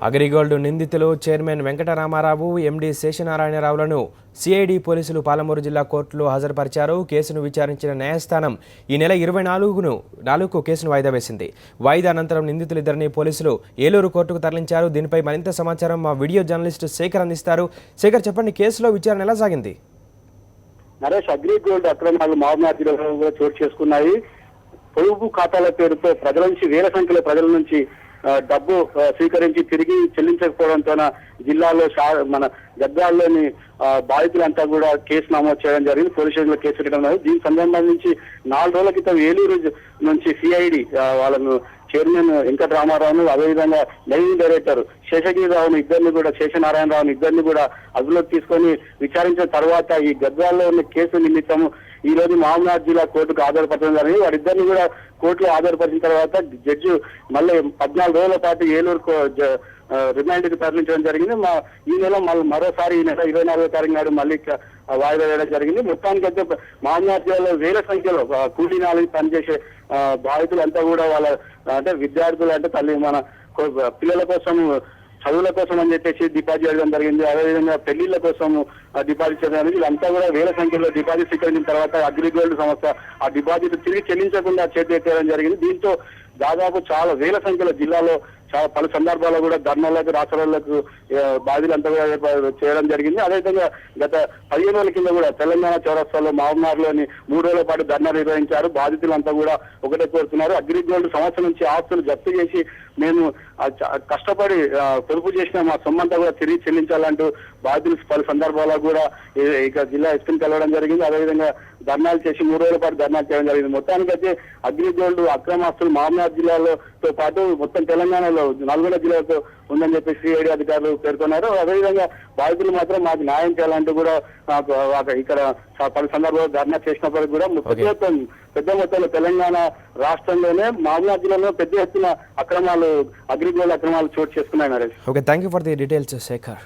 అగ్రిగోల్డ్ నిందితులు chairman Venkataramarao, MD శేషనారాయణరావులను CID పోలీసులు పాలమూరు జిల్లా కోర్టులో హాజరుపరిచారు. కేసును విచారించిన న్యాయస్థానం ఈ నెల 24కు కేసును వాయిదా వేసింది. వాయిదా అనంతరం నిందితులిద్దరిని పోలీసులు ఏలూరు కోర్టుకు తరలించారు. దీనిపై మరింత సమాచారం మా వీడియో జర్నలిస్టు శేఖర్ అందిస్తారు. శేఖర్, చెప్పండి, కేసులో విచారణ ఎలా సాగింది? నరేష్, అగ్రిగోల్డ్ అక్రమాలు మహబూబాబాద్ జిల్లాలో చోటు చేసుకున్నాయి. పొదుపు ఖాతాల పేరుతో ప్రజల నుంచి వేల సంఖ్యలో ప్రజల నుంచి డబ్బు స్వీకరించి తిరిగి చెల్లించకపోవడంతో జిల్లాలో మన గద్వాల్లోని బాధితులంతా కూడా కేసు నమోదు చేయడం జరిగింది. పోలీస్ స్టేషన్లో కేసు పెట్టడం జరిగింది. దీనికి సంబంధించి 4 రోజుల క్రితం ఏలూరు నుంచి సిఐడి వాళ్ళను చైర్మన్ వెంకటరామారావును, అదేవిధంగా మెయిన్ డైరెక్టర్ శేషగిరిరావును శేషనారాయణరావును ఇద్దరిని కూడా అదుపులోకి తీసుకొని విచారించిన తర్వాత ఈ గద్వాల్లో ఉన్న కేసు నిమిత్తం ఈ రోజు మహబూబాబాద్ జిల్లా కోర్టుకు హాజరుపరచడం జరిగింది. వారిద్దరిని కూడా కోర్టులో హాజరుపరిచిన తర్వాత జడ్జి మళ్ళీ 14 రోజుల పాటు ఏలూరు రిమాండ్ కి తరలించడం జరిగింది. ఈ నెల మరోసారి ఈ నెల 24వ తారీఖు నాడు మళ్ళీ వాయిదా వేయడం జరిగింది. మొత్తానికైతే మహబూబాబాద్ జిల్లాలో వేల సంఖ్యలో కూలీ నాలుగు పనిచేసే బాధితులంతా కూడా వాళ్ళ అంటే విద్యార్థులు అంటే మన పిల్లల కోసం చదువుల కోసం అని చెప్పేసి డిపాజిట్ చేయడం జరిగింది. అదేవిధంగా పెళ్లిళ్ల కోసం డిపాజిట్ చేయడం జరిగింది. వీళ్ళంతా కూడా వేల సంఖ్యలో డిపాజిట్ స్వీకరించిన తర్వాత అగ్రిగోల్డ్ సంస్థ ఆ డిపాజిట్ తిరిగి చెల్లించకుండా చేతివేయడం జరిగింది. దీంతో దాదాపు చాలా వేల సంఖ్యలో జిల్లాలో చాలా పలు సందర్భాల్లో కూడా ధర్నాలకు రాష్ట్రాలకు బాధితులంతా కూడా చేయడం జరిగింది. అదేవిధంగా గత 15 రోజుల కింద కూడా తెలంగాణ చౌరస్తాలో మహబూబాబాద్లోని 3 రోజుల పాటు ధర్నా నిర్వహించారు. బాధితులంతా కూడా ఒకటే కోరుతున్నారు, అగ్రిగోల్డ్ సంవత్సరం నుంచి ఆస్తులు జప్తు చేసి మేము కష్టపడి పొదుపు చేసిన మా సొమ్మంతా కూడా తిరిగి చెల్లించాలంటూ బాధితులు పలు సందర్భాల్లో కూడా ఇక జిల్లా ఎస్పీని కలవడం జరిగింది. అదేవిధంగా ధర్నాలు చేసి 3 రోజుల పాటు ధర్నాలు చేయడం జరిగింది. మొత్తానికైతే అగ్రిగోల్డ్ అక్రమాస్తులు మహబూబాబాద్ జిల్లాతో పాటు మొత్తం తెలంగాణలో నల్గొండ జిల్లాతో ఉందని చెప్పి సిఐడి అధికారులు పేర్కొన్నారు. అదేవిధంగా బాధితులు మాత్రం మాకు న్యాయం చేయాలంటూ కూడా ఇక్కడ పలు సందర్భాల్లో ధర్నా చేసినప్పటికీ కూడా పెద్ద మొత్తంలో తెలంగాణ రాష్ట్రంలోనే మహబూబాబాద్ జిల్లాలో పెద్ద ఎత్తున అగ్రిగోల్డ్ అక్రమాలు చోటు చేసుకున్నాయి. Naresh, okay, thank you for the details Shekhar.